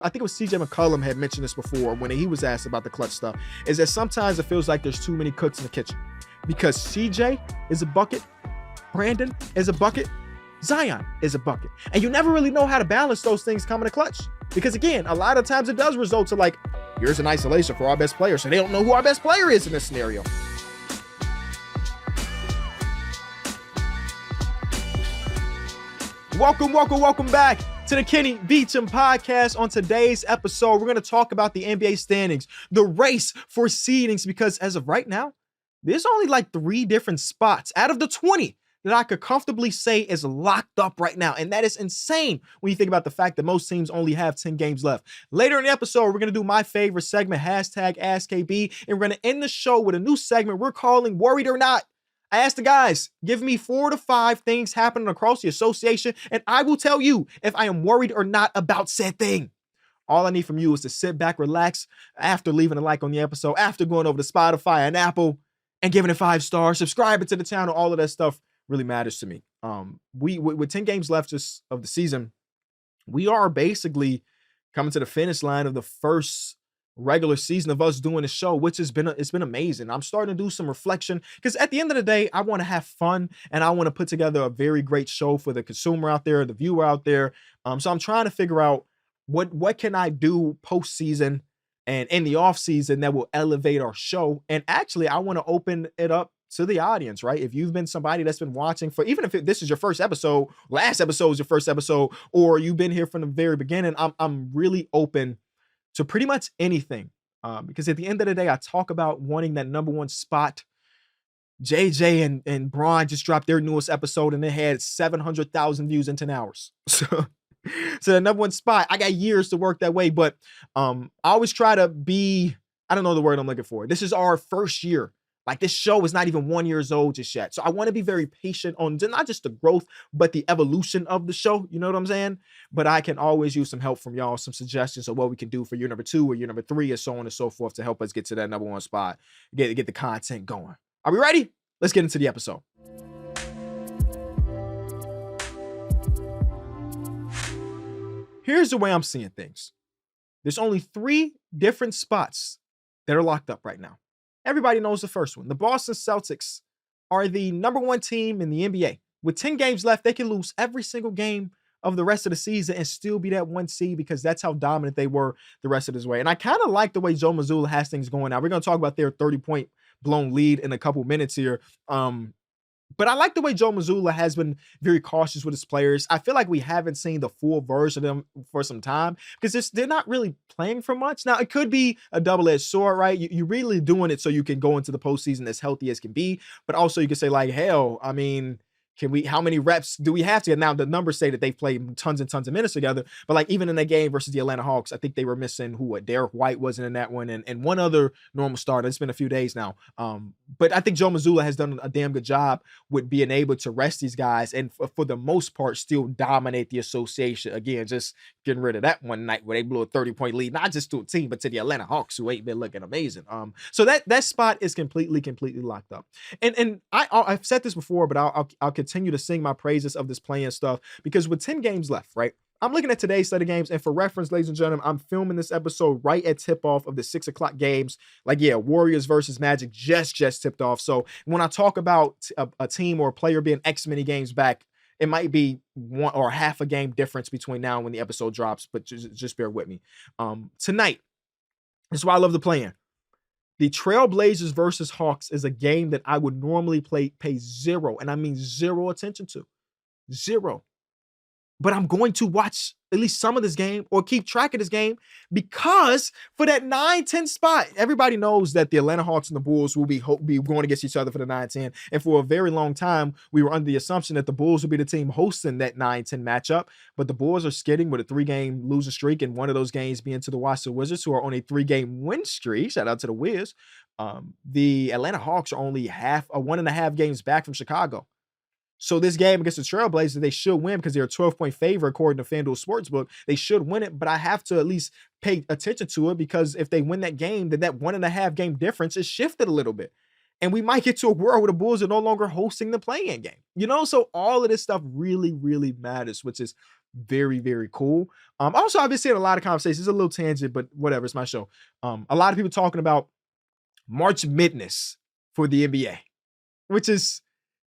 I think it was CJ McCollum had mentioned this before when he was asked about the clutch stuff, is that sometimes it feels like there's too many cooks in the kitchen because CJ is a bucket, Brandon is a bucket, Zion is a bucket. And you never really know how to balance those things coming to clutch. Because again, a lot of times it does result to like, here's an isolation for our best player. So they don't know who our best player is in this scenario. Welcome back to the Kenny Beecham podcast. On today's episode, we're going to talk about the NBA standings, the race for seedings, because as of right now, there's only like 3 different spots out of the 20 that I could comfortably say is locked up right now. And that is insane when you think about the fact that most teams only have 10 games left. Later in the episode, we're going to do my favorite segment, hashtag AskKB, and we're going to end the show with a new segment we're calling Worried or Not. I asked the guys, give me 4 to 5 things happening across the association, and I will tell you if I am worried or not about said thing. All I need from you is to sit back, relax, after leaving a like on the episode, after going over to Spotify and Apple and giving it 5 stars, subscribing to the channel, all of that stuff really matters to me. With 10 games left just of the season, we are basically coming to the finish line of the first regular season of us doing the show, which it's been amazing. I'm starting to do some reflection because at the end of the day, I want to have fun and I want to put together a very great show for the consumer out there, the viewer out there. So I'm trying to figure out what can I do postseason and in the off season that will elevate our show. And actually, I want to open it up to the audience, right? If you've been somebody that's been watching for, even if this is your first episode, last episode is your first episode, or you've been here from the very beginning, I'm really open to pretty much anything. Because at the end of the day, I talk about wanting that number 1 spot. JJ and Braun just dropped their newest episode and it had 700,000 views in 10 hours. So the number 1 spot, I got years to work that way, but I always try to be, I don't know the word I'm looking for. This is our first year. Like this show is not even 1 year old just yet. So I want to be very patient on not just the growth, but the evolution of the show. You know what I'm saying? But I can always use some help from y'all, some suggestions of what we can do for year number 2 or year number 3 and so on and so forth to help us get to that number 1 spot, get the content going. Are we ready? Let's get into the episode. Here's the way I'm seeing things. There's only 3 different spots that are locked up right now. Everybody knows the first one. The Boston Celtics are the number 1 team in the NBA. With 10 games left, they can lose every single game of the rest of the season and still be that 1 seed because that's how dominant they were the rest of this way. And I kind of like the way Joe Mazzulla has things going now. We're going to talk about their 30-point blown lead in a couple minutes here. But I like the way Joe Mazzulla has been very cautious with his players. I feel like we haven't seen the full version of them for some time because they're not really playing for much. Now, it could be a double-edged sword, right? You're really doing it so you can go into the postseason as healthy as can be. But also you can say like, hell, I mean, how many reps do we have to get? Now, the numbers say that they've played tons and tons of minutes together, but like even in that game versus the Atlanta Hawks, I think they were missing Derek White wasn't in that one and one other normal starter. It's been a few days now. But I think Joe Mazzulla has done a damn good job with being able to rest these guys and for the most part still dominate the association. Again, just getting rid of that one night where they blew a 30-point lead, not just to a team, but to the Atlanta Hawks who ain't been looking amazing. So that spot is completely locked up. And I've said this before, but I'll continue to sing my praises of this playing stuff because with 10 games left, right? I'm looking at today's set of games, and for reference, ladies and gentlemen, I'm filming this episode right at tip-off of the 6 o'clock games. Like, yeah, Warriors versus Magic just tipped off. So when I talk about a team or a player being X many games back, it might be 1 or half a game difference between now and when the episode drops, but just bear with me. Tonight, this is why I love the play-in. The Trailblazers versus Hawks is a game that I would normally pay 0, and I mean 0 attention to. 0. But I'm going to watch at least some of this game or keep track of this game because for that 9-10 spot, everybody knows that the Atlanta Hawks and the Bulls will be going against each other for the 9-10. And for a very long time, we were under the assumption that the Bulls would be the team hosting that 9-10 matchup. But the Bulls are skidding with a 3-game losing streak, and one of those games being to the Washington Wizards, who are on a 3-game win streak. Shout out to the Wiz. The Atlanta Hawks are only 1.5 games back from Chicago. So this game against the Trailblazers, they should win because they're a 12-point favorite according to Fanduel Sportsbook. They should win it, but I have to at least pay attention to it because if they win that game, then that 1.5 game difference is shifted a little bit. And we might get to a world where the Bulls are no longer hosting the play-in game. You know, so all of this stuff really, really matters, which is very, very cool. Also, I've been seeing a lot of conversations. It's a little tangent, but whatever. It's my show. A lot of people talking about March Madness for the NBA, which is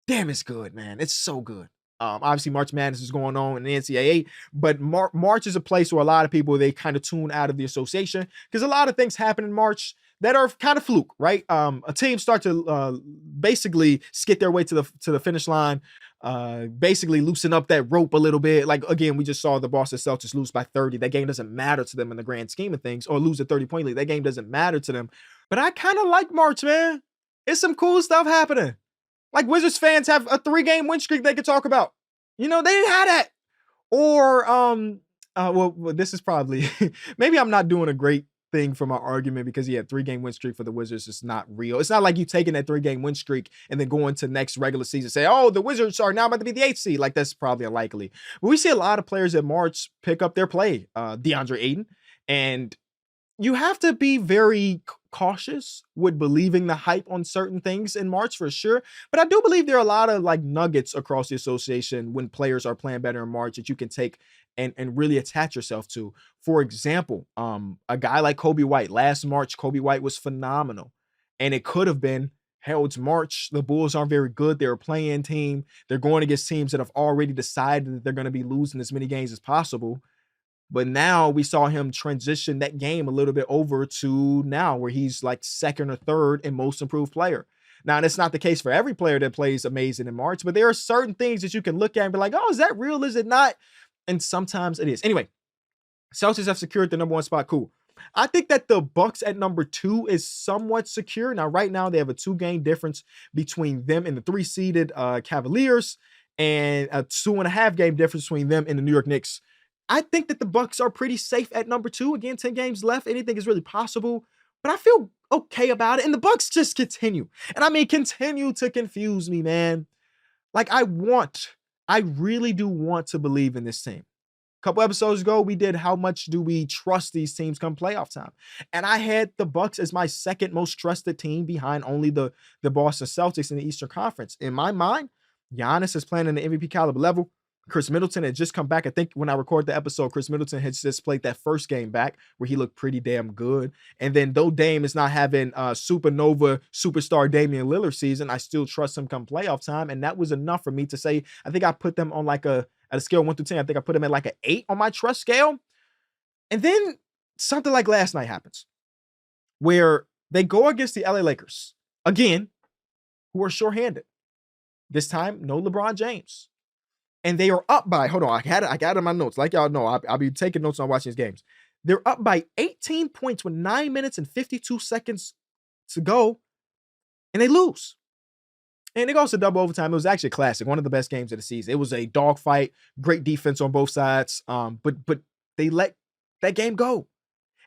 damn, it's good, man. It's so good. Obviously, March Madness is going on in the NCAA, but March is a place where a lot of people they kind of tune out of the association because a lot of things happen in March that are kind of fluke, right? A team start to basically skid their way to the finish line, basically loosen up that rope a little bit. Like again, we just saw the Boston Celtics lose by 30. That game doesn't matter to them in the grand scheme of things, or lose a 30-point lead. That game doesn't matter to them. But I kind of like March, man. It's some cool stuff happening. Like Wizards fans have a 3-game win streak they could talk about. You know, they didn't have that. Or, well, this is probably, maybe I'm not doing a great thing for my argument because he had 3-game win streak for the Wizards. It's not real. It's not like you taking that 3-game win streak and then going to next regular season say, oh, the Wizards are now about to be the 8th seed. Like that's probably unlikely. But we see a lot of players in March pick up their play. DeAndre Ayton. And you have to be very cautious with believing the hype on certain things in March for sure. But I do believe there are a lot of like nuggets across the association when players are playing better in March that you can take and really attach yourself to. For example, a guy like Kobe White. Last March, Kobe White was phenomenal. And it could have been, hell, it's March. The Bulls aren't very good. They're a play-in team. They're going against teams that have already decided that they're going to be losing as many games as possible. But now we saw him transition that game a little bit over to now where he's like second or third in most improved player. Now, that's not the case for every player that plays amazing in March, but there are certain things that you can look at and be like, oh, is that real? Is it not? And sometimes it is. Anyway, Celtics have secured the number 1 spot. Cool. I think that the Bucks at number 2 is somewhat secure. Now, right now, they have a 2-game difference between them and the 3-seeded Cavaliers and a 2.5-game difference between them and the New York Knicks. I think that the Bucks are pretty safe at number 2. Again, 10 games left. Anything is really possible, but I feel okay about it. And the Bucks just continue. And I mean, continue to confuse me, man. Like I really do want to believe in this team. A couple episodes ago, we did how much do we trust these teams come playoff time. And I had the Bucks as my second most trusted team behind only the Boston Celtics in the Eastern Conference. In my mind, Giannis is playing in the MVP caliber level. Chris Middleton had just come back. I think when I recorded the episode, Chris Middleton had just played that first game back where he looked pretty damn good. And then though Dame is not having supernova superstar Damian Lillard season, I still trust him come playoff time. And that was enough for me to say, I think I put them on like at a scale of 1 through 10. I think I put them at like an 8 on my trust scale. And then something like last night happens where they go against the LA Lakers again, who are shorthanded. This time, no LeBron James. And they are up by, hold on, I got it in my notes. Like y'all know, I'll be taking notes on watching these games. They're up by 18 points with 9 minutes and 52 seconds to go, and they lose. And it goes to double overtime. It was actually a classic, one of the best games of the season. It was a dogfight, great defense on both sides, but they let that game go.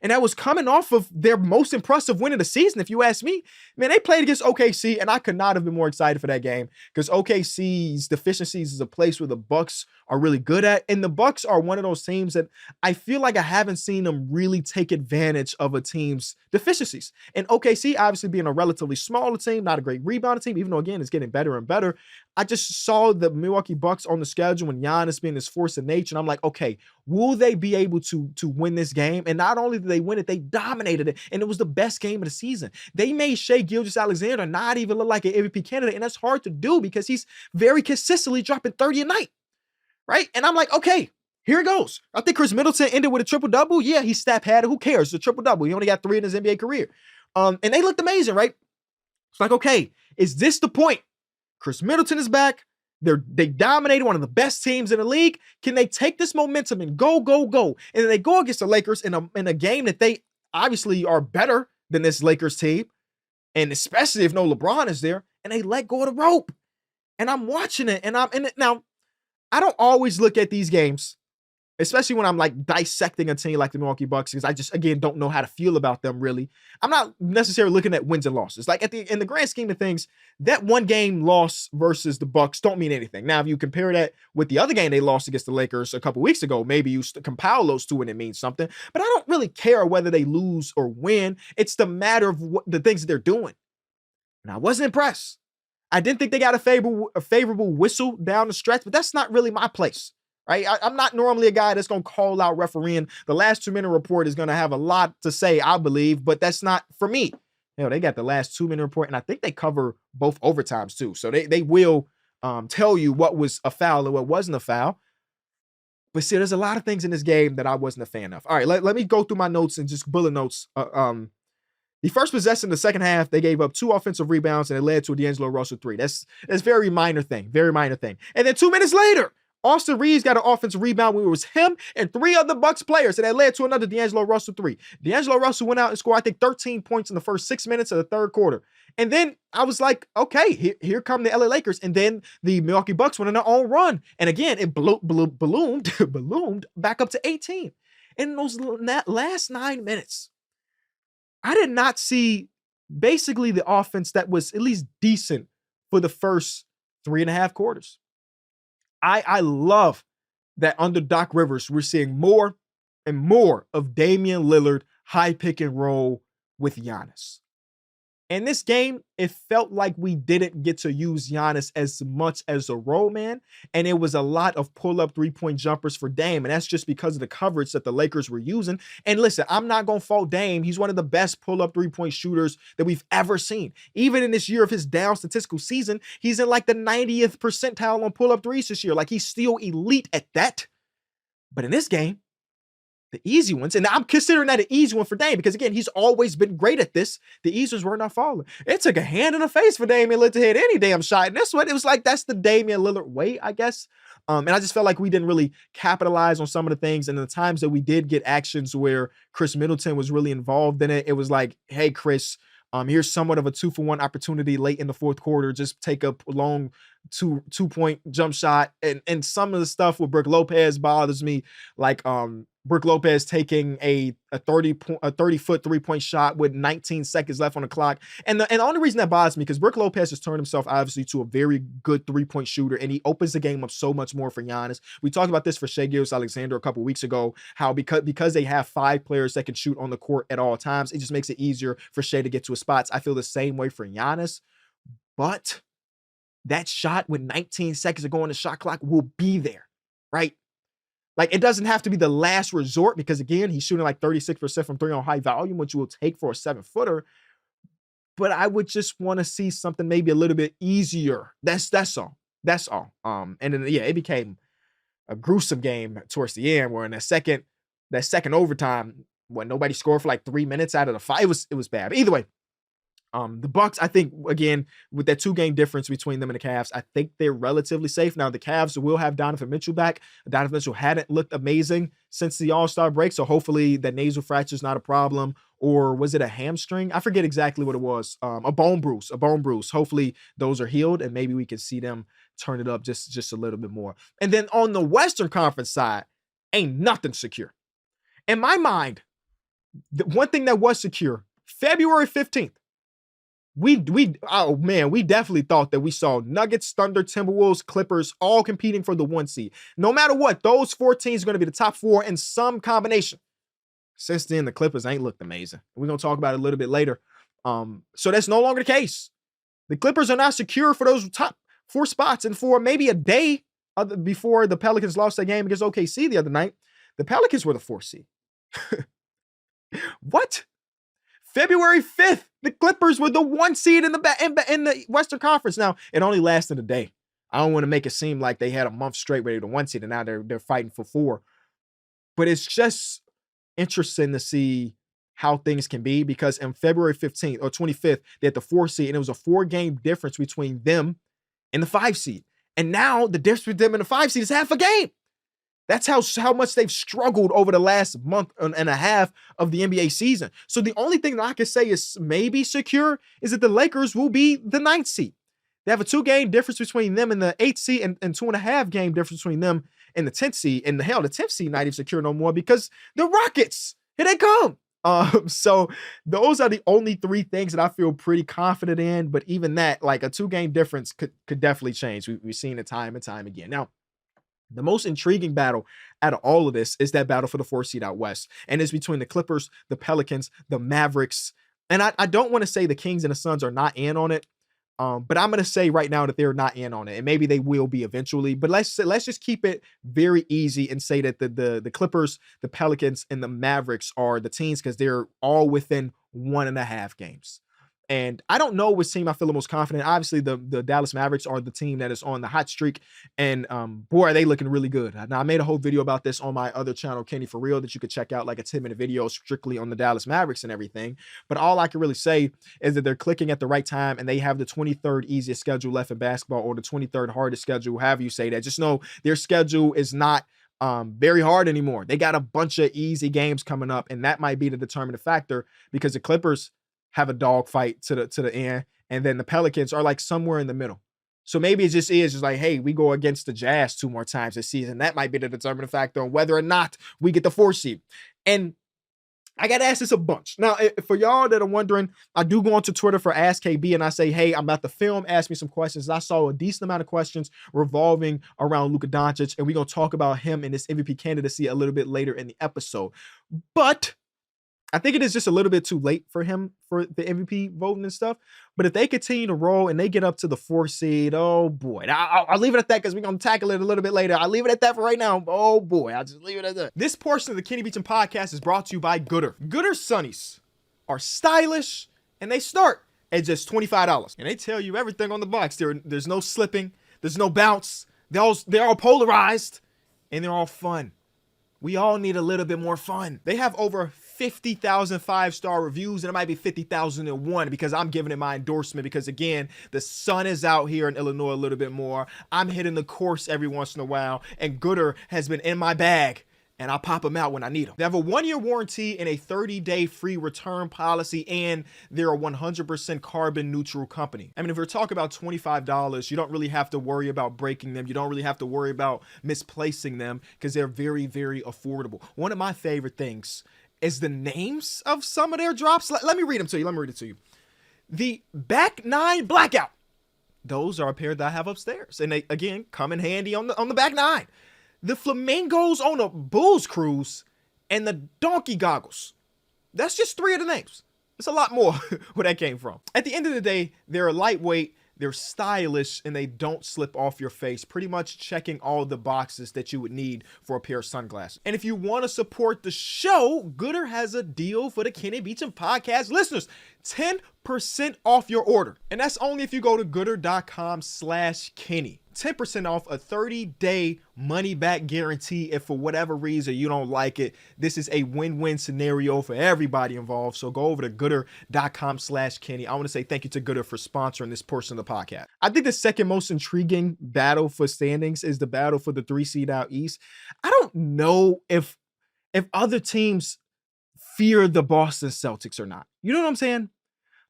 And that was coming off of their most impressive win of the season, if you ask me. Man, they played against OKC, and I could not have been more excited for that game because OKC's deficiencies is a place where the Bucks are really good at. And the Bucks are one of those teams that I feel like I haven't seen them really take advantage of a team's deficiencies. And OKC, obviously being a relatively smaller team, not a great rebounding team, even though, again, it's getting better and better. I just saw the Milwaukee Bucks on the schedule and Giannis being this force of nature. And I'm like, okay, will they be able to win this game? And not only did they win it, they dominated it. And it was the best game of the season. They made Shai Gilgeous-Alexander not even look like an MVP candidate. And that's hard to do because he's very consistently dropping 30 a night. Right? And I'm like, okay, here it goes. I think Chris Middleton ended with a triple-double. Yeah, he's stat padded. Who cares? It's a triple-double. He only got 3 in his NBA career. And they looked amazing, right? It's like, okay, is this the point? Chris Middleton is back. They dominated one of the best teams in the league. Can they take this momentum and go? And then they go against the Lakers in a game that they obviously are better than this Lakers team. And especially if no LeBron is there, and they let go of the rope. And I'm watching it, and now I don't always look at these games, especially when I'm like dissecting a team like the Milwaukee Bucks, because I just, again, don't know how to feel about them really. I'm not necessarily looking at wins and losses. Like in the grand scheme of things, that 1-game loss versus the Bucks don't mean anything. Now, if you compare that with the other game they lost against the Lakers a couple weeks ago, maybe you compile those two and it means something. But I don't really care whether they lose or win. It's the matter of the things that they're doing. And I wasn't impressed. I didn't think they got a favorable whistle down the stretch, but that's not really my place. right? I'm not normally a guy that's going to call out refereeing. The last 2-minute report is going to have a lot to say, I believe, but that's not for me. They got the last 2-minute report, and I think they cover both overtimes too. So they will tell you what was a foul and what wasn't a foul. But see, there's a lot of things in this game that I wasn't a fan of. All right, let me go through my notes and just bullet notes. The first possession in the second half, they gave up 2 offensive rebounds, and it led to a D'Angelo Russell 3. That's very minor thing, very minor thing. And then 2 minutes later, Austin Reeves got an offensive rebound when it was him and 3 other Bucks players, and that led to another D'Angelo Russell 3. D'Angelo Russell went out and scored, I think, 13 points in the first 6 minutes of the third quarter. And then I was like, okay, here come the LA Lakers. And then the Milwaukee Bucks went on their own run. And again, it ballooned back up to 18. And in those last 9 minutes, I did not see basically the offense that was at least decent for the first 3.5 quarters. I love that under Doc Rivers, we're seeing more and more of Damian Lillard high pick and roll with Giannis. In this game, it felt like we didn't get to use Giannis as much as a role man, and it was a lot of pull-up three-point jumpers for Dame, and that's just because of the coverage that the Lakers were using. And listen, I'm not going to fault Dame. He's one of the best pull-up three-point shooters that we've ever seen. Even in this year of his down statistical season, he's in like the 90th percentile on pull-up threes this year. Like, he's still elite at that. But in this game, the easy ones, and I'm considering that an easy one for Dame because, again, he's always been great at this. The easy ones were not falling. It took a hand in the face for Damian Lillard to hit any damn shot. And this one, it was like, that's the Damian Lillard way, I guess. And I just felt like we didn't really capitalize on some of the things. And the times that we did get actions where Chris Middleton was really involved in it, it was like, hey, Chris, here's somewhat of a 2-for-1 opportunity late in the fourth quarter. Just take a long two-point jump shot. And some of the stuff with Brook Lopez bothers me, like Brook Lopez taking a 30-foot three-point shot with 19 seconds left on the clock. And the only reason that bothers me, because Brook Lopez has turned himself obviously to a very good three-point shooter, and he opens the game up so much more for Giannis. We talked about this for Shai Gilgeous-Alexander a couple weeks ago, how because they have 5 players that can shoot on the court at all times, it just makes it easier for Shai to get to his spots. I feel the same way for Giannis, but that shot with 19 seconds to go on the shot clock will be there, right? Like, it doesn't have to be the last resort because, again, he's shooting like 36% from 3 on high volume, which you will take for a 7-footer. But I would just want to see something maybe a little bit easier. That's all. That's all. And then, yeah, it became a gruesome game towards the end where in that second overtime, when nobody scored for like 3 minutes out of the 5, it was bad. But either way, the Bucks, I think, again, with that 2-game difference between them and the Cavs, I think they're relatively safe. Now, the Cavs will have Donovan Mitchell back. Donovan Mitchell hadn't looked amazing since the All-Star break, so hopefully that nasal fracture is not a problem. Or was it a hamstring? I forget exactly what it was. A bone bruise. Hopefully those are healed, and maybe we can see them turn it up just a little bit more. And then on the Western Conference side, ain't nothing secure. In my mind, the one thing that was secure, February 15th, we definitely thought that we saw Nuggets, Thunder, Timberwolves, Clippers all competing for the 1 seed. No matter what, those 4 teams are going to be the top 4 in some combination. Since then, the Clippers ain't looked amazing. We're going to talk about it a little bit later. So that's no longer the case. The Clippers are not secure for those top 4 spots. And for maybe a day before the Pelicans lost that game against OKC the other night, the Pelicans were the 4th seed. What? February 5th, the Clippers were the 1 seed in the Western Conference. Now, it only lasted a day. I don't want to make it seem like they had a month straight ready to 1 seed, and now they're fighting for 4. But it's just interesting to see how things can be, because in February 15th or 25th, they had the 4 seed, and it was a 4-game difference between them and the 5 seed. And now the difference between them and the 5 seed is half a game. That's how much they've struggled over the last month and a half of the NBA season. So the only thing that I can say is maybe secure is that the Lakers will be the 9th seed. They have a 2-game difference between them and the 8th seed, and 2.5-game difference between them and the 10th seed. And the 10th seed not even secure no more because the Rockets, here they come. So those are the only 3 things that I feel pretty confident in. But even that, like a 2-game difference could definitely change. We've seen it time and time again. Now, the most intriguing battle out of all of this is that battle for the 4th seed out west. And it's between the Clippers, the Pelicans, the Mavericks. And I don't want to say the Kings and the Suns are not in on it. But I'm gonna say right now that they're not in on it, and maybe they will be eventually. But let's just keep it very easy and say that the Clippers, the Pelicans, and the Mavericks are the teams because they're all within 1.5 games. And I don't know which team I feel the most confident. Obviously, the Dallas Mavericks are the team that is on the hot streak, and boy, are they looking really good. Now, I made a whole video about this on my other channel, Kenny For Real, that you could check out, like a 10-minute video strictly on the Dallas Mavericks and everything. But all I can really say is that they're clicking at the right time, and they have the 23rd easiest schedule left in basketball, or the 23rd hardest schedule, however you say that. Just know their schedule is not very hard anymore. They got a bunch of easy games coming up, and that might be the determining factor because the Clippers have a dogfight to the end, and then the Pelicans are like somewhere in the middle. So maybe it just is just like, hey, we go against the Jazz 2 more times this season. That might be the determining factor on whether or not we get the 4 seed. And I got to ask this a bunch. Now, for y'all that are wondering, I do go onto Twitter for Ask KB, and I say, hey, I'm about to film, ask me some questions. I saw a decent amount of questions revolving around Luka Doncic, and we're going to talk about him and his MVP candidacy a little bit later in the episode. But I think it is just a little bit too late for him for the MVP voting and stuff. But if they continue to roll and they get up to the 4 seed, oh boy. I'll leave it at that because we're going to tackle it a little bit later. I'll leave it at that for right now. Oh boy, I'll just leave it at that. This portion of the Kenny Beecham podcast is brought to you by goodr. Goodr Sunnies are stylish and they start at just $25. And they tell you everything on the box. There's no slipping. There's no bounce. They're all polarized and they're all fun. We all need a little bit more fun. They have over 50,000 5-star reviews, and it might be 50,001 because I'm giving it my endorsement because, again, the sun is out here in Illinois a little bit more. I'm hitting the course every once in a while, and goodr has been in my bag, and I'll pop them out when I need them. They have a 1-year warranty and a 30-day free return policy, and they're a 100% carbon neutral company. I mean, if we're talking about $25, you don't really have to worry about breaking them. You don't really have to worry about misplacing them because they're very, very affordable. One of my favorite things is the names of some of their drops. Let me read them to you. Let me read it to you. The Back 9 Blackout. Those are a pair that I have upstairs, and they, again, come in handy on the Back 9. The Flamingos on a Bulls Cruise, and the Donkey Goggles. That's just 3 of the names. There's a lot more where that came from. At the end of the day, they're lightweight, they're stylish, and they don't slip off your face, pretty much checking all the boxes that you would need for a pair of sunglasses. And if you want to support the show, goodr has a deal for the Kenny Beecham podcast listeners. 10% off your order. And that's only if you go to goodr.com/Kenny. 10% off a 30-day money-back guarantee if for whatever reason you don't like it. This is a win-win scenario for everybody involved. So go over to goodr.com/Kenny. I want to say thank you to goodr for sponsoring this portion of the podcast. I think the second most intriguing battle for standings is the battle for the 3 seed out east. I don't know if other teams fear the Boston Celtics or not. You know what I'm saying?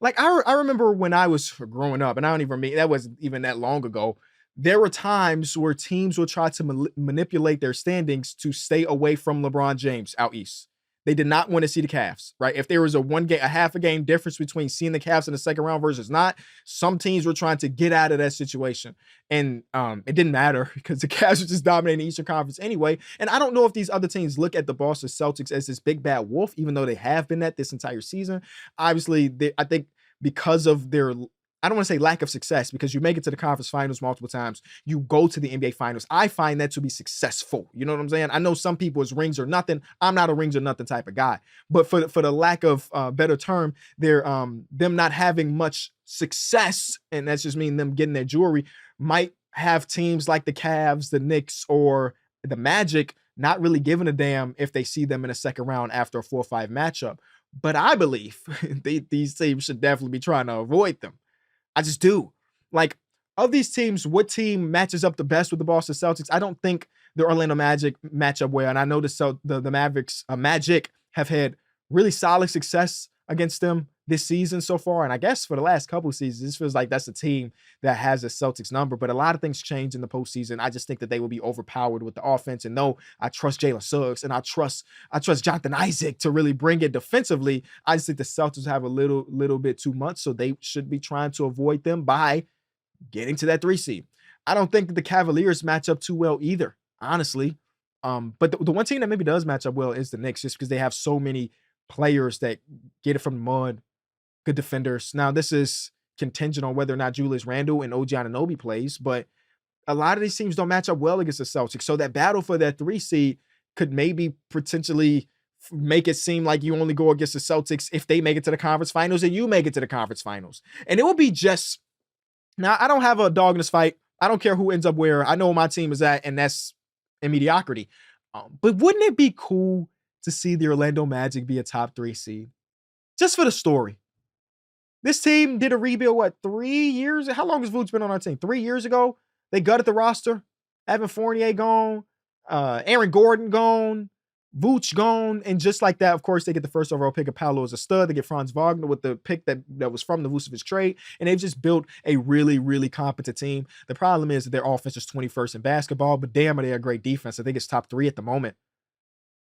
Like, I remember when I was growing up, and I don't even mean that wasn't even that long ago. There were times where teams would try to manipulate their standings to stay away from LeBron James out east. They did not want to see the Cavs, right? If there was a half a game difference between seeing the Cavs in the second round versus not, some teams were trying to get out of that situation. And it didn't matter because the Cavs were just dominating the Eastern Conference anyway. And I don't know if these other teams look at the Boston Celtics as this big bad wolf, even though they have been that this entire season. Obviously, I think because of their, I don't want to say lack of success, because you make it to the conference finals multiple times. You go to the NBA finals. I find that to be successful. You know what I'm saying? I know some people it's rings or nothing. I'm not a rings or nothing type of guy. But for the lack of better term, they're them not having much success, and that's just mean them getting their jewelry, might have teams like the Cavs, the Knicks, or the Magic not really giving a damn if they see them in a second round after a 4-5 matchup. But I believe these teams should definitely be trying to avoid them. I just do. Like, of these teams, what team matches up the best with the Boston Celtics? I don't think the Orlando Magic match up well. And I know the Mavericks, Magic, have had really solid success against them this season so far. And I guess for the last couple of seasons, this feels like that's a team that has the Celtics number. But a lot of things change in the postseason. I just think that they will be overpowered with the offense. And though I trust Jalen Suggs and I trust Jonathan Isaac to really bring it defensively, I just think the Celtics have a little bit too much. So they should be trying to avoid them by getting to that 3 seed. I don't think that the Cavaliers match up too well either, honestly. But the one team that maybe does match up well is the Knicks, just because they have so many players that get it from the mud, good defenders. Now, this is contingent on whether or not Julius Randle and OG Anunoby plays, but a lot of these teams don't match up well against the Celtics. So that battle for that 3 seed could maybe potentially make it seem like you only go against the Celtics if they make it to the conference finals and you make it to the conference finals. And it will be just, now I don't have a dog in this fight. I don't care who ends up where. I know where my team is at, and that's in mediocrity. But wouldn't it be cool to see the Orlando Magic be a top 3 seed? Just for the story. This team did a rebuild, 3 years? How long has Vooch been on our team? 3 years ago? They gutted the roster. Evan Fournier gone. Aaron Gordon gone. Vooch gone. And just like that, of course, they get the first overall pick of Paolo as a stud. They get Franz Wagner with the pick that was from the Vucevic trade. And they've just built a really, really competent team. The problem is that their offense is 21st in basketball, but damn, are they a great defense. I think it's top 3 at the moment.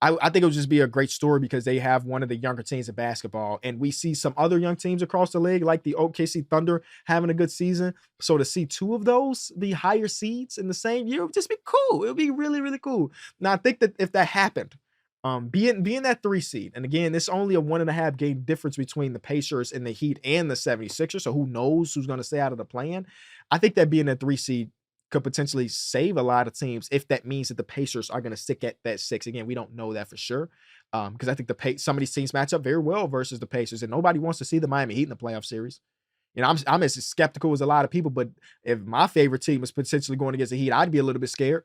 I think it'll just be a great story because they have one of the younger teams in basketball. And we see some other young teams across the league, like the OKC Thunder, having a good season. So to see 2 of those be higher seeds in the same year would just be cool. It would be really, really cool. Now, I think that if that happened, being that 3 seed, and again, it's only a 1.5 game difference between the Pacers and the Heat and the 76ers. So who knows who's going to stay out of the plan? I think that being that 3 seed could potentially save a lot of teams if that means that the Pacers are going to stick at that 6. Again, we don't know that for sure because I think some of these teams match up very well versus the Pacers, and nobody wants to see the Miami Heat in the playoff series. You know, I'm as skeptical as a lot of people, but if my favorite team was potentially going against the Heat, I'd be a little bit scared.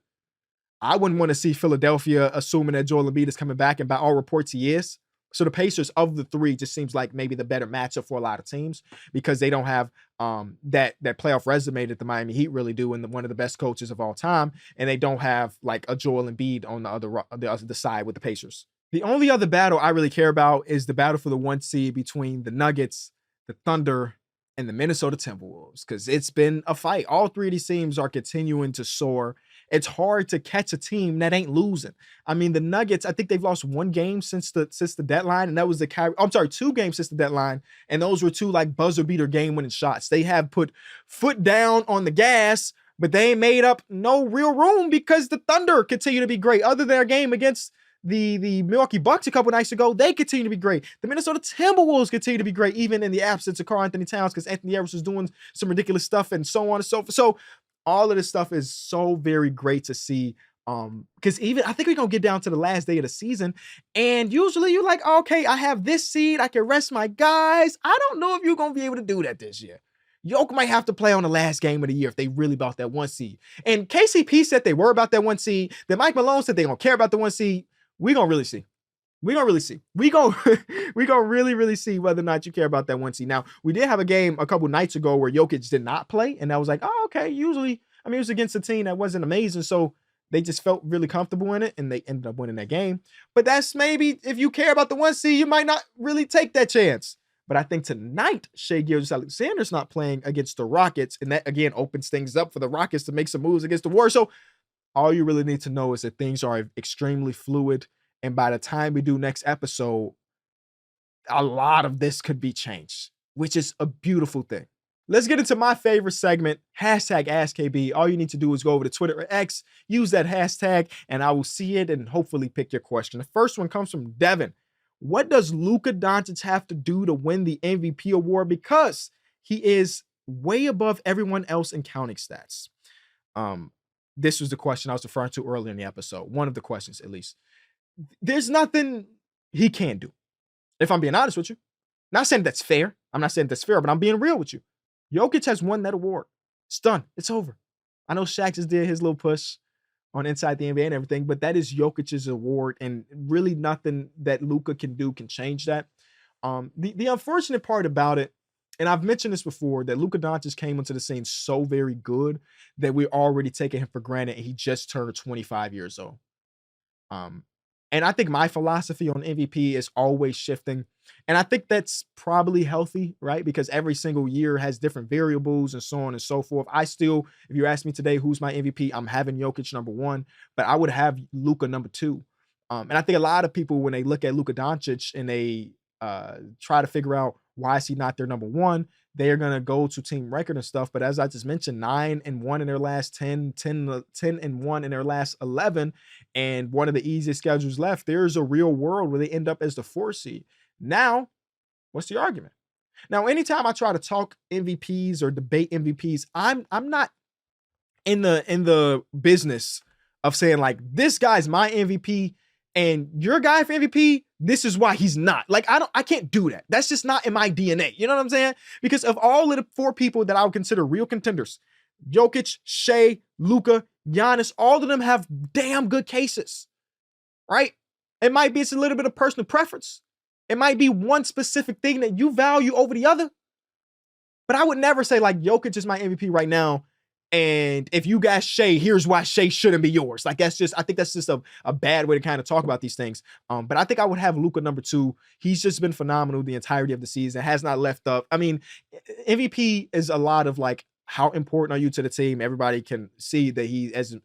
I wouldn't want to see Philadelphia assuming that Joel Embiid is coming back, and by all reports, he is. So the Pacers of the 3 just seems like maybe the better matchup for a lot of teams because they don't have that playoff resume that the Miami Heat really do, and one of the best coaches of all time, and they don't have like a Joel Embiid on the other side with the Pacers. The only other battle I really care about is the battle for the 1 seed between the Nuggets, the Thunder, and the Minnesota Timberwolves, because it's been a fight. All 3 of these teams are continuing to soar. It's hard to catch a team that ain't losing. I mean, the Nuggets, I think they've lost 1 game since the deadline, and that was 2 games since the deadline, and those were 2 like buzzer beater game winning shots. They have put foot down on the gas, but they ain't made up no real room because the Thunder continue to be great. Other than their game against the Milwaukee Bucks a couple nights ago, they continue to be great. The Minnesota Timberwolves continue to be great, even in the absence of Karl-Anthony Towns, because Anthony Edwards is doing some ridiculous stuff and so on and so forth. So all of this stuff is so very great to see. Because even I think we're gonna get down to the last day of the season, and usually you're like, okay, I have this seed, I can rest my guys. I don't know if you're gonna be able to do that this year. Yoke might have to play on the last game of the year if they really about that 1 seed. And KCP said they were about that 1 seed. Then Mike Malone said they don't care about the 1 seed. We're gonna really see. We're gonna really see. We gonna really, really see whether or not you care about that 1 seed. Now, we did have a game a couple nights ago where Jokic did not play, and I was like, oh, okay. Usually, I mean, it was against a team that wasn't amazing, so they just felt really comfortable in it, and they ended up winning that game. But that's maybe, if you care about the 1 seed, you might not really take that chance. But I think tonight, Shai Gilgeous-Alexander's not playing against the Rockets, and that, again, opens things up for the Rockets to make some moves against the Warriors. So all you really need to know is that things are extremely fluid, and by the time we do next episode, a lot of this could be changed, which is a beautiful thing. Let's get into my favorite segment, #AskKB. All you need to do is go over to Twitter or X, use that hashtag, and I will see it and hopefully pick your question. The first one comes from Devin. What does Luka Doncic have to do to win the MVP award? Because he is way above everyone else in counting stats. This was the question I was referring to earlier in the episode. One of the questions, at least. There's nothing he can't do. If I'm being honest with you. Not saying that's fair. I'm not saying that's fair, but I'm being real with you. Jokic has won that award. It's done. It's over. I know Shaq just did his little push on Inside the NBA and everything, but that is Jokic's award, and really nothing that Luka can do can change that. The unfortunate part about it, and I've mentioned this before, that Luka Doncic came into the scene so very good that we're already taking him for granted, and he just turned 25 years old. And I think my philosophy on MVP is always shifting. And I think that's probably healthy, right? Because every single year has different variables and so on and so forth. I still, if you ask me today, who's my MVP, I'm having Jokic number 1, but I would have Luka number 2. And I think a lot of people, when they look at Luka Doncic and they try to figure out why is he not their number 1, they are going to go to team record and stuff. But as I just mentioned, 9-1 in their last 10-1 in their last 11, and one of the easiest schedules left. There's a real world where they end up as the 4 seed. Now, what's the argument? Now, anytime I try to talk MVPs or debate MVPs, I'm not in the business of saying like this guy's my MVP and your guy for MVP, this is why he's not. Like I can't do that. That's just not in my DNA. You know what I'm saying? Because of all of the 4 people that I would consider real contenders, Jokic, Shea, Luka, Giannis, all of them have damn good cases, right? It might be it's a little bit of personal preference. It might be one specific thing that you value over the other. But I would never say like Jokic is my MVP right now. And if you got Shea, here's why Shea shouldn't be yours. Like I think that's just a bad way to kind of talk about these things. But I think I would have Luka number 2. He's just been phenomenal the entirety of the season, has not left up. I mean, MVP is a lot of like, how important are you to the team? Everybody can see that he as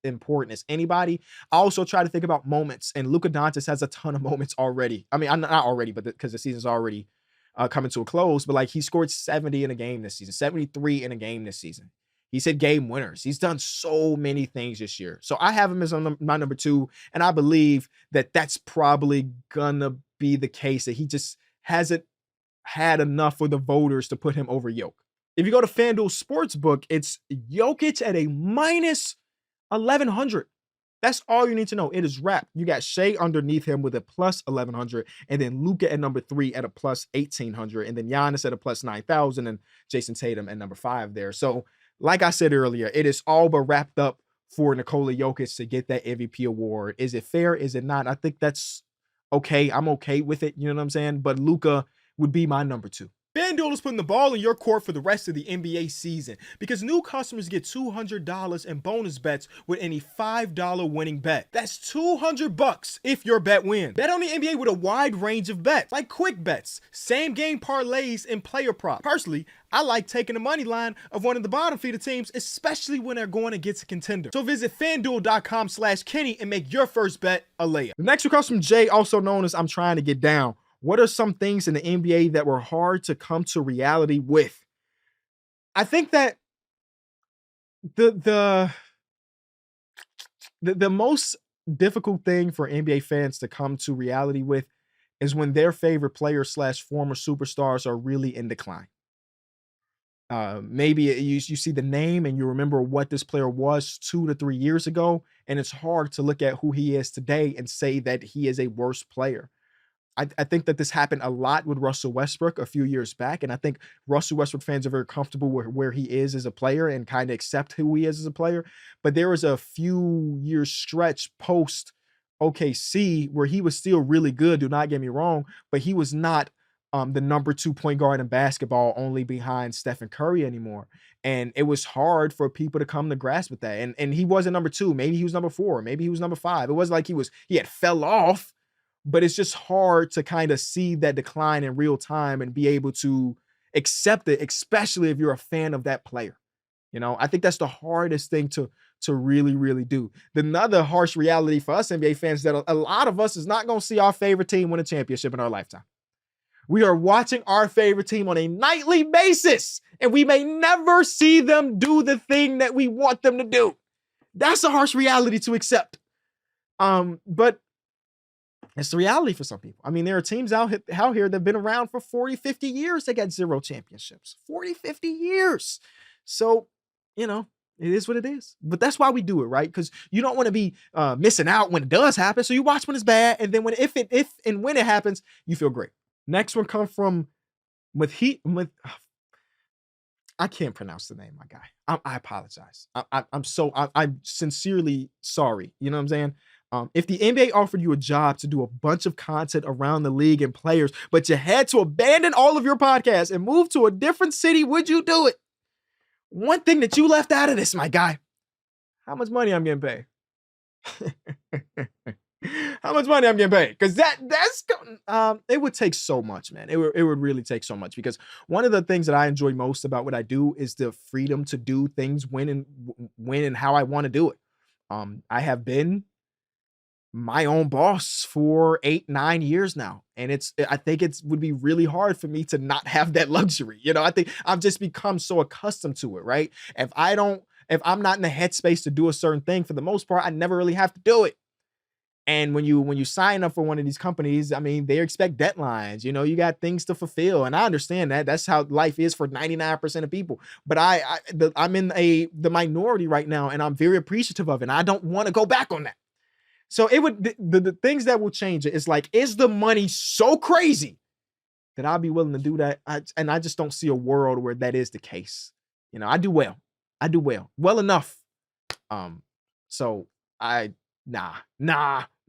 important as anybody. I also try to think about moments, and Luka Doncic has a ton of moments already. I mean, I'm not already, but because the season's already coming to a close, but like he scored 70 in a game this season, 73 in a game this season. He's hit game winners. He's done so many things this year. So I have him as my number 2, and I believe that that's probably gonna be the case, that he just hasn't had enough for the voters to put him over Jokic. If you go to Fanduel Sportsbook, it's Jokic at a minus 1,100. That's all you need to know. It is wrapped. You got Shea underneath him with a plus 1,100, and then Luka at number 3 at a plus 1,800, and then Giannis at a plus 9,000, and Jason Tatum at number 5 there. So like I said earlier, it is all but wrapped up for Nikola Jokic to get that MVP award. Is it fair? Is it not? I think that's okay. I'm okay with it. You know what I'm saying? But Luka would be my number 2. FanDuel is putting the ball in your court for the rest of the NBA season because new customers get $200 in bonus bets with any $5 winning bet. That's $200 if your bet wins. Bet on the NBA with a wide range of bets, like quick bets, same game parlays, and player props. Personally, I like taking the money line of one of the bottom feeder teams, especially when they're going against a contender. So visit FanDuel.com/Kenny and make your first bet a layup. The next one comes from Jay, also known as I'm Trying to Get Down. What are some things in the NBA that were hard to come to reality with? I think that the most difficult thing for NBA fans to come to reality with is when their favorite players / former superstars are really in decline. Maybe you see the name and you remember what this player was 2 to 3 years ago, and it's hard to look at who he is today and say that he is a worse player. I think that this happened a lot with Russell Westbrook a few years back, and I think Russell Westbrook fans are very comfortable where he is as a player and kind of accept who he is as a player. But there was a few years stretch post OKC where he was still really good, do not get me wrong, but he was not the number 2 point guard in basketball, only behind Stephen Curry anymore. And it was hard for people to come to grasp with that. And he wasn't number 2. Maybe he was number 4. Maybe he was number 5. It wasn't like he had fell off. But it's just hard to kind of see that decline in real time and be able to accept it, especially if you're a fan of that player. You know, I think that's the hardest thing to really, really do. Another harsh reality for us NBA fans that a lot of us is not going to see our favorite team win a championship in our lifetime. We are watching our favorite team on a nightly basis, and we may never see them do the thing that we want them to do. That's a harsh reality to accept. But it's the reality for some people. I mean, there are teams out here that have been around for 40, 50 years. They got 0 championships. 40, 50 years. So, you know, it is what it is. But that's why we do it, right? Because you don't want to be missing out when it does happen. So you watch when it's bad. And then when it happens, you feel great. Next one comes from I can't pronounce the name, my guy. I apologize. I'm sincerely sorry. You know what I'm saying? If the NBA offered you a job to do a bunch of content around the league and players, but you had to abandon all of your podcasts and move to a different city, would you do it? One thing that you left out of this, my guy, how much money I'm getting paid? How much money I'm getting paid? Because it would take so much, man. It would really take so much, because one of the things that I enjoy most about what I do is the freedom to do things when and how I want to do it. I have been my own boss for 8-9 years now. And I think it would be really hard for me to not have that luxury. You know, I think I've just become so accustomed to it, right? If I'm not in the headspace to do a certain thing, for the most part, I never really have to do it. And when you sign up for one of these companies, I mean, they expect deadlines. You got things to fulfill, and I understand that. That's how life is for 99% of people. But I'm in the minority right now, and I'm very appreciative of it. And I don't want to go back on that. So it would the things that will change it is like, is the money so crazy that I'll be willing to do that? I just don't see a world where that is the case. I do well. I do well enough. So nah.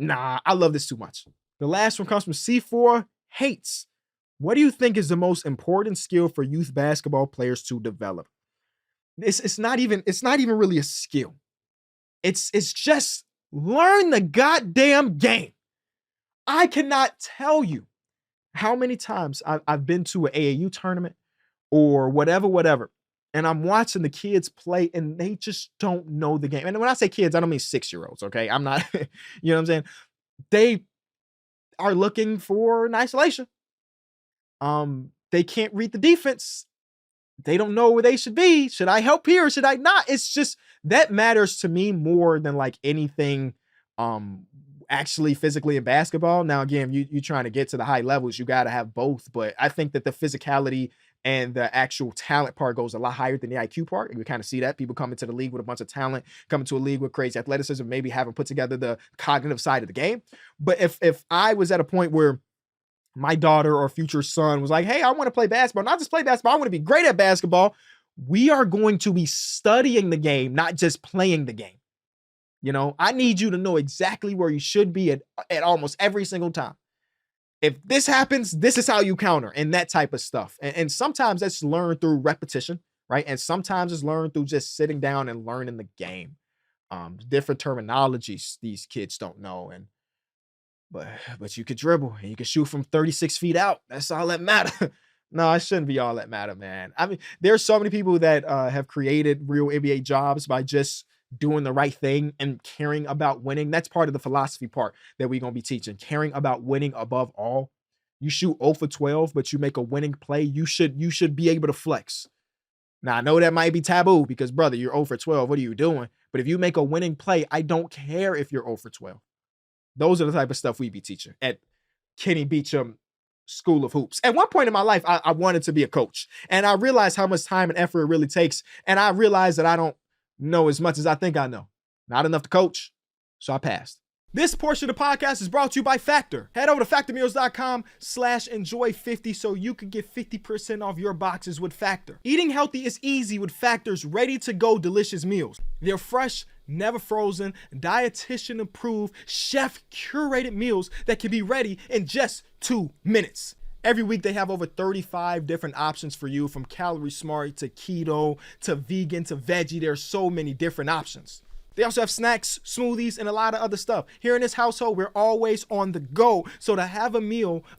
I love this too much. The last one comes from C4 Hates. What do you think is the most important skill for youth basketball players to develop? It's not even really a skill. It's just learn the goddamn game. I cannot tell you how many times I've been to an AAU tournament or whatever, and I'm watching the kids play and they just don't know the game. And when I say kids, I don't mean 6-year-olds, okay? I'm not, you know what I'm saying? They are looking for an isolation. They can't read the defense. They don't know where they should be. Should I help here or should I not? It's just, that matters to me more than like anything actually physically in basketball. Now, again, you trying to get to the high levels, you got to have both. But I think that the physicality and the actual talent part goes a lot higher than the IQ part. And we kind of see that people come into the league with a bunch of talent, coming to a league with crazy athleticism, maybe haven't put together the cognitive side of the game. But if I was at a point where my daughter or future son was like, hey, I want to play basketball, not just play basketball, I want to be great at basketball, we are going to be studying the game, not just playing the game. I need you to know exactly where you should be at almost every single time. If this happens, this is how you counter, and that type of stuff. And sometimes that's learned through repetition, right? And sometimes it's learned through just sitting down and learning the game. Different terminologies these kids don't know. But you could dribble and you can shoot from 36 feet out. That's all that matter. No, it shouldn't be all that matter, man. I mean, there's so many people that have created real NBA jobs by just doing the right thing and caring about winning. That's part of the philosophy part that we're going to be teaching. Caring about winning above all. You shoot 0 for 12, but you make a winning play. You should be able to flex. Now, I know that might be taboo because, brother, you're 0 for 12. What are you doing? But if you make a winning play, I don't care if you're 0 for 12. Those are the type of stuff we be teaching at Kenny Beecham School of Hoops. At one point in my life, I wanted to be a coach. And I realized how much time and effort it really takes. And I realized that I don't know as much as I think I know. Not enough to coach. So I passed. This portion of the podcast is brought to you by Factor. Head over to factormeals.com/enjoy50 so you can get 50% off your boxes with Factor. Eating healthy is easy with Factor's ready-to-go delicious meals. They're fresh, never frozen, dietitian approved, chef curated meals that can be ready in just 2 minutes. Every week they have over 35 different options for you, from calorie smart to keto to vegan to veggie. There are so many different options. They also have snacks, smoothies, and a lot of other stuff. Here in this household, we're always on the go. So to have a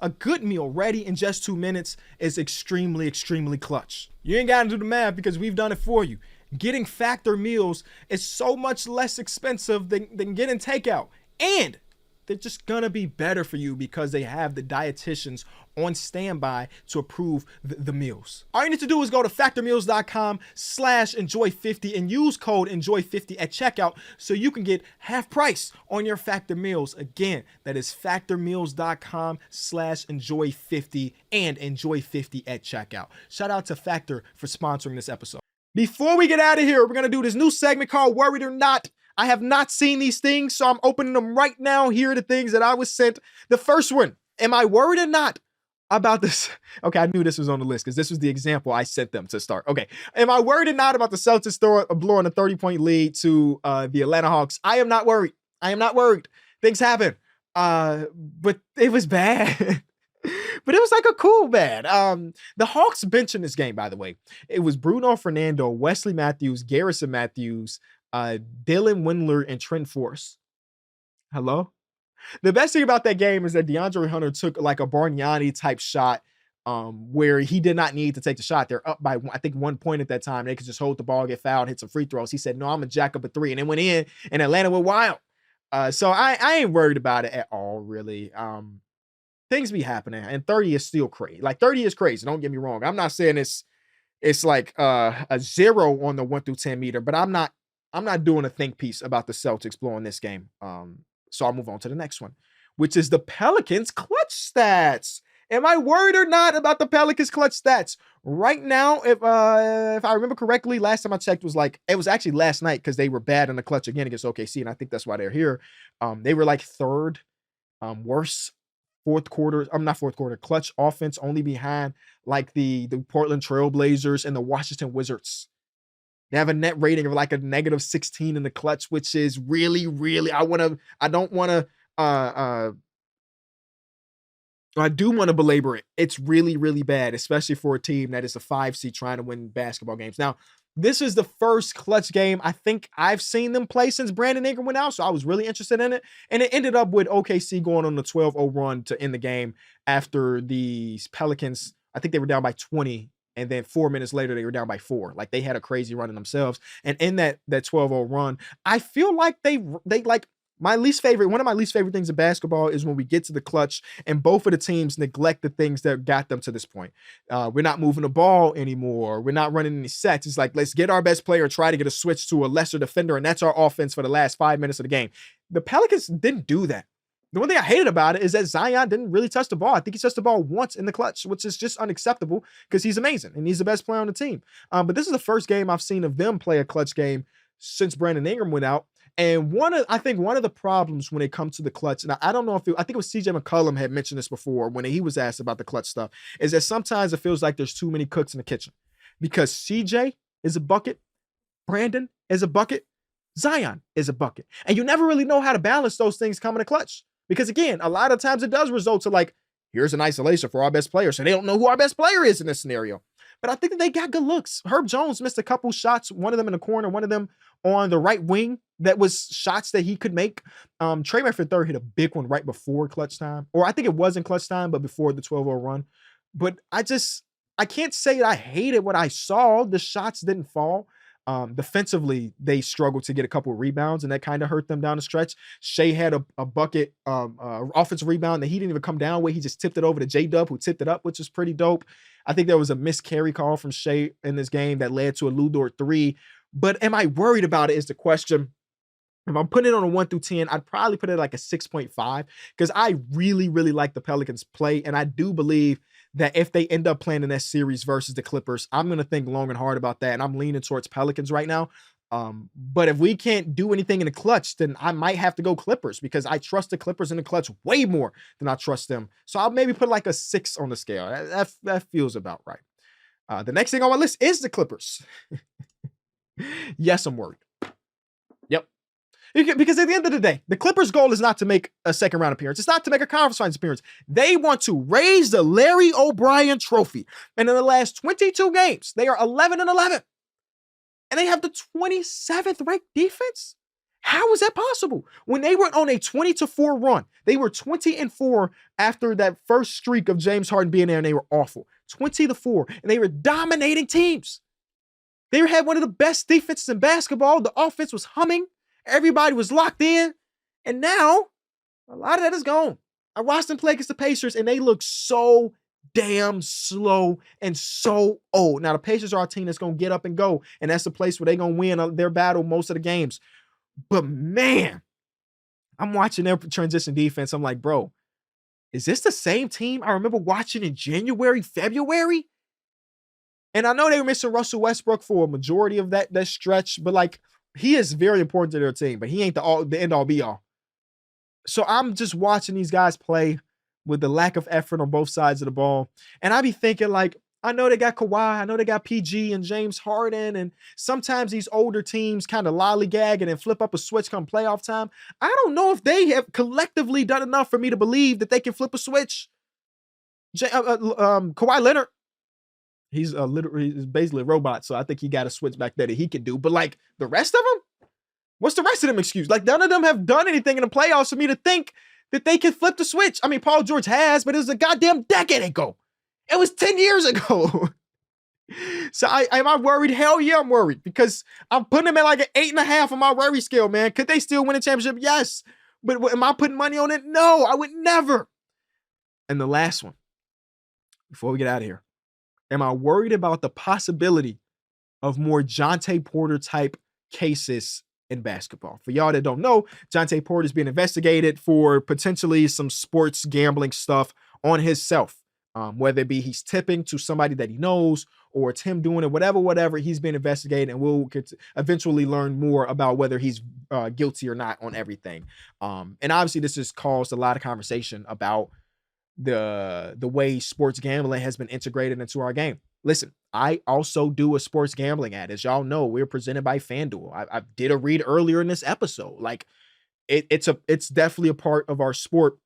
good meal ready in just 2 minutes is extremely, extremely clutch. You ain't got to do the math because we've done it for you. Getting Factor meals is so much less expensive than getting takeout. And they're just gonna be better for you because they have the dietitians on standby to approve the meals. All you need to do is go to factormeals.com/enjoy50 and use code enjoy50 at checkout so you can get half price on your Factor meals. Again, that is factormeals.com/enjoy50 and enjoy50 at checkout. Shout out to Factor for sponsoring this episode. Before we get out of here, we're gonna do this new segment called Worried or Not. I have not seen these things, so I'm opening them right now. Here are the things that I was sent. The first one, am I worried or not about this? Okay, I knew this was on the list because this was the example I sent them to start. Okay, am I worried or not about the Celtics blowing a 30-point lead to the Atlanta Hawks? I am not worried. I am not worried. Things happen, but it was bad. But it was like a cool bad. The Hawks bench in this game, by the way, it was Bruno Fernando, Wesley Matthews, Garrison Matthews, Dylan Windler, and Trent Force. Hello? The best thing about that game is that DeAndre Hunter took like a Bargnani type shot where he did not need to take the shot. They're up by, I think, 1 point at that time. They could just hold the ball, get fouled, hit some free throws. He said, no, I'm going to jack up a 3. And it went in, and Atlanta went wild. So I ain't worried about it at all, really. Things be happening, and 30 is still crazy. Like 30 is crazy. Don't get me wrong. I'm not saying it's like a 0 on the 1 through 10 meter, but I'm not doing a think piece about the Celtics blowing this game. So I'll move on to the next one, which is the Pelicans clutch stats. Am I worried or not about the Pelicans clutch stats? Right now, if I remember correctly, last time I checked it was actually last night because they were bad in the clutch again against OKC, and I think that's why they're here. They were like third worst not fourth quarter, clutch offense, only behind like the Portland Trailblazers and the Washington Wizards. They have a net rating of like a -16 in the clutch, which is really, really, I do want to belabor it. It's really, really bad, especially for a team that is a 5 seed trying to win basketball games. Now, this is the first clutch game I think I've seen them play since Brandon Ingram went out, so I was really interested in it. And it ended up with OKC going on the 12-0 run to end the game after the Pelicans, I think they were down by 20, and then 4 minutes later, they were down by 4. Like, they had a crazy run in themselves. And in that 12-0 run, I feel like they like, one of my least favorite things in basketball is when we get to the clutch and both of the teams neglect the things that got them to this point. We're not moving the ball anymore. We're not running any sets. It's like, let's get our best player and try to get a switch to a lesser defender, and that's our offense for the last 5 minutes of the game. The Pelicans didn't do that. The one thing I hated about it is that Zion didn't really touch the ball. I think he touched the ball once in the clutch, which is just unacceptable because he's amazing and he's the best player on the team. But this is the first game I've seen of them play a clutch game since Brandon Ingram went out. And I think one of the problems when it comes to the clutch, and I don't know I think it was CJ McCollum had mentioned this before when he was asked about the clutch stuff, is that sometimes it feels like there's too many cooks in the kitchen because CJ is a bucket, Brandon is a bucket, Zion is a bucket. And you never really know how to balance those things coming to clutch. Because again, a lot of times it does result to like, here's an isolation for our best player. So they don't know who our best player is in this scenario. But I think that they got good looks. Herb Jones missed a couple shots, one of them in the corner, one of them on the right wing that was shots that he could make. Trey Murphy III hit a big one right before clutch time. Or I think it was in clutch time, but before the 12-0 run. But I can't say I hated what I saw. The shots didn't fall. Defensively, they struggled to get a couple of rebounds, and that kind of hurt them down the stretch. Shea had a bucket offensive rebound that he didn't even come down with. He just tipped it over to J-Dub, who tipped it up, which is pretty dope. I think there was a missed carry call from Shea in this game that led to a Lou Dort 3. But am I worried about it is the question. If I'm putting it on a 1 through 10, I'd probably put it like a 6.5 because I really, really like the Pelicans play. And I do believe that if they end up playing in that series versus the Clippers, I'm going to think long and hard about that. And I'm leaning towards Pelicans right now. But if we can't do anything in the clutch, then I might have to go Clippers because I trust the Clippers in the clutch way more than I trust them. So I'll maybe put like a 6 on the scale. That feels about right. The next thing on my list is the Clippers. Yes, I'm worried. Yep. Because at the end of the day, the Clippers' goal is not to make a second round appearance. It's not to make a conference finals appearance. They want to raise the Larry O'Brien trophy. And in the last 22 games, they are 11-11. And they have the 27th ranked defense? How is that possible? When they were on a 20-4 run, they were 20-4 after that first streak of James Harden being there, and they were awful. 20-4, and they were dominating teams. They had one of the best defenses in basketball. The offense was humming. Everybody was locked in. And now, a lot of that is gone. I watched them play against the Pacers, and they look so damn slow and so old. Now, the Pacers are a team that's going to get up and go, and that's the place where they're going to win their battle most of the games. But, man, I'm watching their transition defense. I'm like, bro, is this the same team I remember watching in January, February? And I know they were missing Russell Westbrook for a majority of that stretch, but, like, he is very important to their team, but he ain't the end-all, be-all. So I'm just watching these guys play with the lack of effort on both sides of the ball. And I be thinking, like, I know they got Kawhi, I know they got PG and James Harden, and sometimes these older teams kind of lollygag and then flip up a switch come playoff time. I don't know if they have collectively done enough for me to believe that they can flip a switch. Kawhi Leonard, he's basically a robot, so I think he got a switch back there that he can do. But, like, the rest of them? What's the rest of them excuse? Like, none of them have done anything in the playoffs for me to think that they can flip the switch. I mean, Paul George has, but it was a goddamn decade ago. It was 10 years ago. So am I worried? Hell yeah, I'm worried because I'm putting them at like an 8.5 on my worry scale, man. Could they still win a championship? Yes. But am I putting money on it? No, I would never. And the last one, before we get out of here, am I worried about the possibility of more Jonte Porter type cases in basketball. For y'all that don't know, Jontay Porter is being investigated for potentially some sports gambling stuff on himself. Whether it be he's tipping to somebody that he knows or it's him doing it, whatever, he's been investigated, and we'll eventually learn more about whether he's guilty or not on everything. And obviously this has caused a lot of conversation about the way sports gambling has been integrated into our game. Listen, I also do a sports gambling ad. As y'all know, we're presented by Fanduel. I did a read earlier in this episode. Like it's definitely a part of our sport.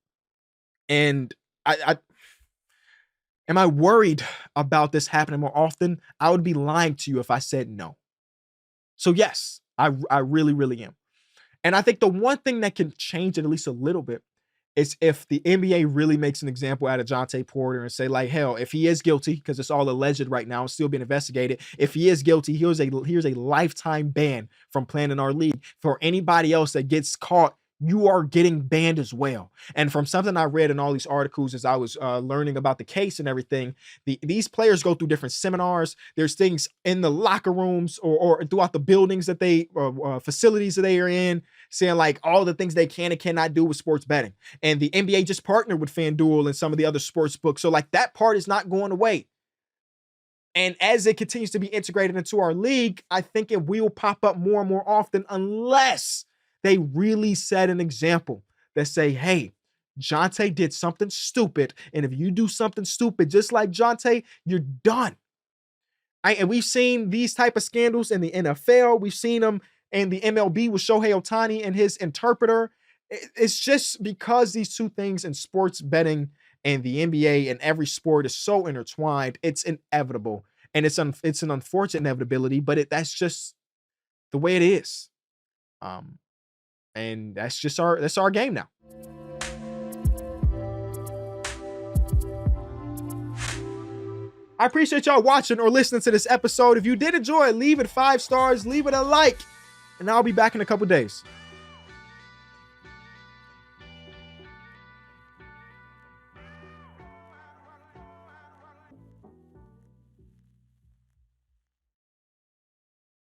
And I am I worried about this happening more often? I would be lying to you if I said no. So yes, I really, really am. And I think the one thing that can change it at least a little bit is if the NBA really makes an example out of Jontay Porter and say, like, hell, if he is guilty, because it's all alleged right now, it's still being investigated. If he is guilty, here's a lifetime ban from playing in our league. For anybody else that gets caught, you are getting banned as well. And from something I read in all these articles as I was learning about the case and everything, these players go through different seminars. There's things in the locker rooms or throughout the buildings that they facilities that they are in, saying like all the things they can and cannot do with sports betting. And the NBA just partnered with FanDuel and some of the other sports books. So like that part is not going away. And as it continues to be integrated into our league, I think it will pop up more and more often unless they really set an example that say, hey, Jontay did something stupid. And if you do something stupid, just like Jontay, you're done. And we've seen these type of scandals in the NFL. We've seen them in the MLB with Shohei Ohtani and his interpreter. It's just because these two things in sports betting and the NBA and every sport is so intertwined, it's inevitable. And it's an unfortunate inevitability, but that's just the way it is. And that's our game now. I appreciate y'all watching or listening to this episode. If you did enjoy it, leave it 5 stars, leave it a like, and I'll be back in a couple days.